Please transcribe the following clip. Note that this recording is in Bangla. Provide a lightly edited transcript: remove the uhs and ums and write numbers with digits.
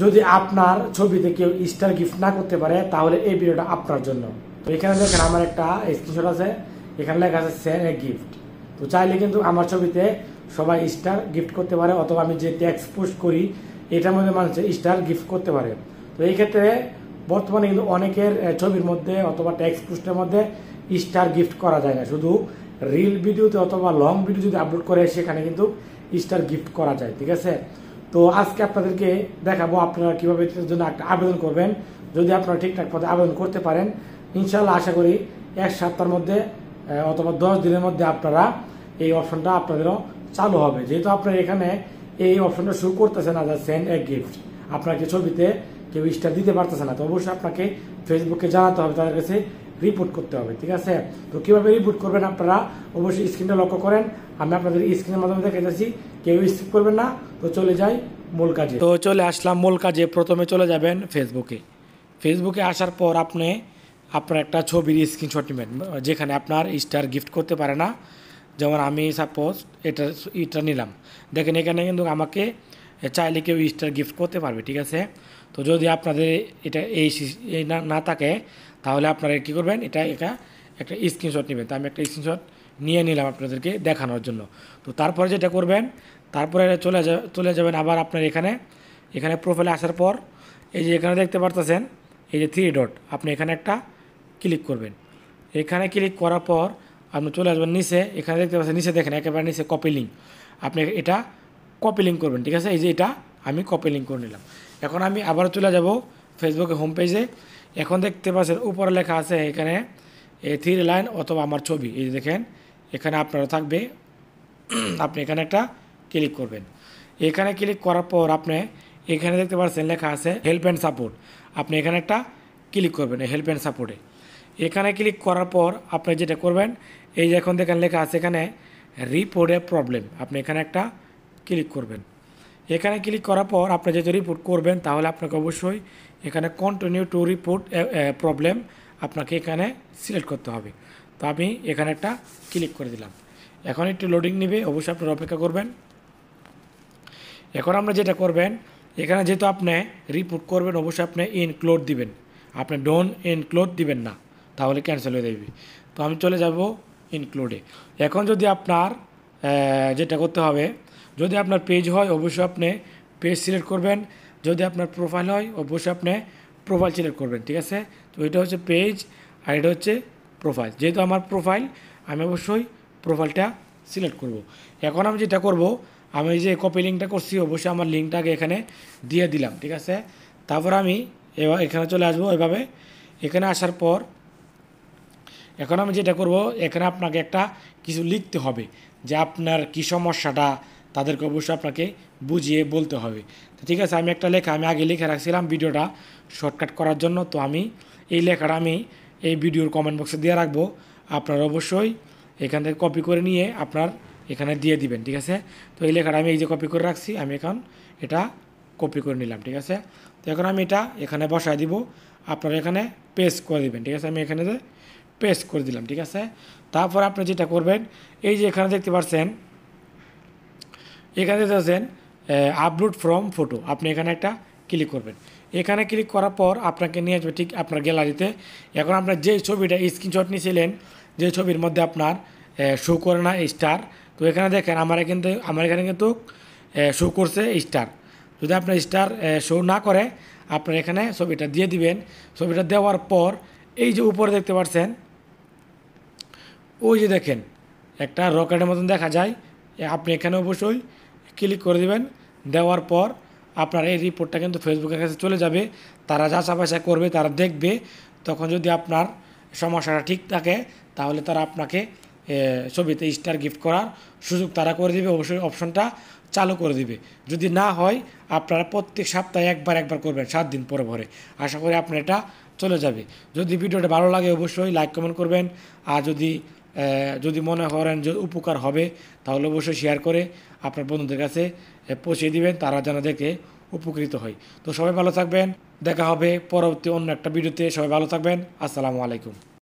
যদি আপনার ছবিতে কেউ স্টার গিফট না করতে পারে তাহলে এই ভিডিওটা আপনার জন্য। তো এখানে দেখেন আমার একটা স্ক্রিনশট আছে, এখানে লেখা আছে সেন্ড এ গিফট। তো চাইলে কিন্তু আমার ছবিতে সবাই স্টার গিফট করতে পারে, অথবা আমি যে টেক্সট পোস্ট করি এটার মধ্যে মানুষ স্টার গিফট করতে পারে। তো এই ক্ষেত্রে বর্তমানে কিন্তু অনেকের ছবির মধ্যে অথবা টেক্সট পোস্টের মধ্যে স্টার গিফট করা যায় না, শুধু রিল ভিডিওতে অথবা লং ভিডিও যদি আপলোড করে সেখানে কিন্তু স্টার গিফট করা যায়। ঠিক আছে, তো আজকে আপনাদেরকে দেখাবো আপনারা কিভাবে এটার জন্য একটা আবেদন করবেন। যদি আপনারা ঠিকঠাক পথে আবেদন করতে পারেন, ইনশাল্লাহ আশা করি 1 সপ্তাহের মধ্যে অথবা 10 দিনের মধ্যে আপনারা এই অপশনটা আপনাদেরও চালু হবে। যেহেতু আপনার এখানে এই অপশনটা শুরু করতেছে না, সেন্ড এ গিফট, আপনাকে ছবিতে কেউ স্টার দিতে পারতেছে না, তো অবশ্যই আপনাকে ফেসবুকে জানাতে হবে, তাদের কাছে রিপোর্ট করতে হবে। ঠিক আছে, তো কিভাবে রিপোর্ট করবেন আপনারা অবশ্যই স্ক্রিনটা লক্ষ্য করেন, আমি আপনাদের স্ক্রিনের মাধ্যমে দেখে যাচ্ছি, কেউ স্কিপ করবেন না। তো চলে যাই মূল কাজে। তো চলে আসলাম মূল কাজে। প্রথমে চলে যাবেন ফেসবুকে আসার পর আপনার একটা ছবির স্ক্রিনশট নেবেন যেখানে আপনার স্টার গিফট করতে পারে না। যেমন আমি সাপোজ এটা নিলাম, দেখেন এখানে কিন্তু আমাকে চাইলে কেউ স্টার গিফট করতে পারবে। ঠিক আছে, তো যদি আপনাদের এটা এই না থাকে তাহলে আপনারা কী করবেন, এটা একটা স্ক্রিনশট নেবেন। তো আমি একটা স্ক্রিনশট নিয়ে নিলাম আপনাদেরকে দেখানোর জন্য। তো তারপরে যেটা করবেন, তারপরে চলে যাবেন আবার আপনার এখানে প্রোফাইলে আসার পর এই যে এখানে দেখতে পারতেছেন এই যে 3 ডট, আপনি এখানে একটা ক্লিক করবেন। এখানে ক্লিক করার পর আপনি চলে আসবেন নিচে, এখানে দেখতে পাচ্ছেন নিচে দেখেন একেবারে নিচে কপি লিঙ্ক, আপনি এটা কপি লিঙ্ক করবেন। ঠিক আছে, এই যে এটা আমি কপি লিঙ্ক করে নিলাম। এখন আমি আবার চলে যাব ফেসবুকের হোম পেজে। এখন দেখতে পাচ্ছেন উপরে লেখা আছে এখানে 3 লাইন অথবা আমার ছবি, এই যে দেখেন এখানে আপনারও থাকবে, আপনি এখানে একটা ক্লিক করবেন। এখানে ক্লিক করার পর আপনি এখানে দেখতে পাচ্ছেন লেখা আছে হেল্প অ্যান্ড সাপোর্ট, আপনি এখানে একটা ক্লিক করবেন হেল্প অ্যান্ড সাপোর্টে। এখানে ক্লিক করার পর আপনি যেটা করবেন, এই যে এখন দেখেন লেখা আছে এখানে রিপোর্ট এ প্রবলেম, আপনি এখানে একটা ক্লিক করবেন। এখানে ক্লিক করার পর আপনি যেহেতু রিপোর্ট করবেন তাহলে আপনাকে অবশ্যই এখানে কন্টিনিউ টু রিপোর্ট প্রবলেম আপনাকে এখানে সিলেক্ট করতে হবে। তো আমি এখানে একটা ক্লিক করে দিলাম। এখন একটু লোডিং নেবে, অবশ্যই আপনারা অপেক্ষা করবেন। এখন আমরা যেটা করবেন, এখানে যেহেতু আপনি রিপোর্ট করবেন অবশ্যই আপনি ইনক্লুড দিবেন, আপনি ডোন্ট ইনক্লুড দিবেন না, তাহলে ক্যান্সেল হয়ে যাবে। তো আমি চলে যাব ইনক্লুডে। এখন যদি আপনার যেটা করতে হবে, যদি আপনার পেজ হয় অবশ্যই আপনি পেজ সিলেক্ট করবেন, যদি আপনার প্রোফাইল হয় অবশ্যই আপনি প্রোফাইল সিলেক্ট করবেন। ঠিক আছে, তো এটা হচ্ছে পেজ আর এটা হচ্ছে প্রোফাইল। যেহেতু আমার প্রোফাইল, আমি অবশ্যই প্রোফাইলটা সিলেক্ট করব। এখন আমি যেটা করব, আমি যে কপি লিঙ্কটা করছি অবশ্যই আমার লিঙ্কটাকে এখানে দিয়ে দিলাম। ঠিক আছে, তারপর আমি এখানে চলে আসবো এভাবে। এখানে আসার পর এখন আমি যেটা করব, এখানে আপনাকে একটা কিছু লিখতে হবে যে আপনার কী সমস্যাটা, তাদেরকে অবশ্যই আপনাকে বুঝিয়ে বলতে হবে। তো ঠিক আছে, আমি একটা লেখা আমি আগে লিখে রাখছিলাম ভিডিওটা শর্টকাট করার জন্য, তো আমি এই লেখাটা আমি এই ভিডিওর কমেন্ট বক্সে দিয়ে রাখবো, আপনারা অবশ্যই এখান থেকে কপি করে নিয়ে আপনার এখানে দিয়ে দিবেন। ঠিক আছে, তো এই লেখাটা আমি এই যে কপি করে রাখছি, আমি এখন এটা কপি করে নিলাম। ঠিক আছে, তো এখন আমি এটা এখানে বসায় দিব, আপনারা এখানে পেস্ট করে দিবেন। ঠিক আছে, আমি এখানে পেস্ট করে দিলাম। ঠিক আছে, তারপর আপনি যেটা করবেন, এই যে এখানে দেখতে পাচ্ছেন আপলোড ফ্রম ফটো, আপনি এখানে একটা ক্লিক করবেন। এখানে ক্লিক করার পর আপনাকে নিয়ে আসবে ঠিক আপনার গ্যালারিতে। এখন আপনার যে ছবিটা স্ক্রিনশট নিয়েছিলেন, যে ছবির মধ্যে আপনার শো করে না স্টার, তো এখানে দেখেন আমার এখানে কিন্তু শো করছে স্টার। যদি আপনার স্টার শো না করে আপনার এখানে ছবিটা দিয়ে দিবেন। ছবিটা দেওয়ার পর এই যে উপরে দেখতে পাচ্ছেন, ওই যে দেখেন একটা রকেটের মতন দেখা যায়, আপনি এখানে অবশ্যই ক্লিক করে দিবেন। দেওয়ার পর আপনার এই রিপোর্টটা কিন্তু ফেসবুকের কাছে চলে যাবে, তারা যাচা বাছা করবে, তারা দেখবে। তখন যদি আপনার সমস্যাটা ঠিক থাকে তাহলে তারা আপনাকে ছবিতে স্টার গিফট করার সুযোগ তারা করে দিবে, অবশ্যই অপশনটা চালু করে দিবে। যদি না হয় আপনারা প্রত্যেক সপ্তাহে একবার করবেন 7 দিন পরে পরে, আশা করি আপনার এটা চলে যাবে। যদি ভিডিওটা ভালো লাগে অবশ্যই লাইক কমেন্ট করবেন, আর যদি মনে করেন যে উপকার হবে তাহলে অবশ্যই শেয়ার করে আপনার বন্ধুদের কাছে পৌঁছে দিবেন, তারা যেন দেখে উপকৃত হয়। তো সবাই ভালো থাকবেন, দেখা হবে পরবর্তী অন্য একটা ভিডিওতে। সবাই ভালো থাকবেন, আসসালামু আলাইকুম।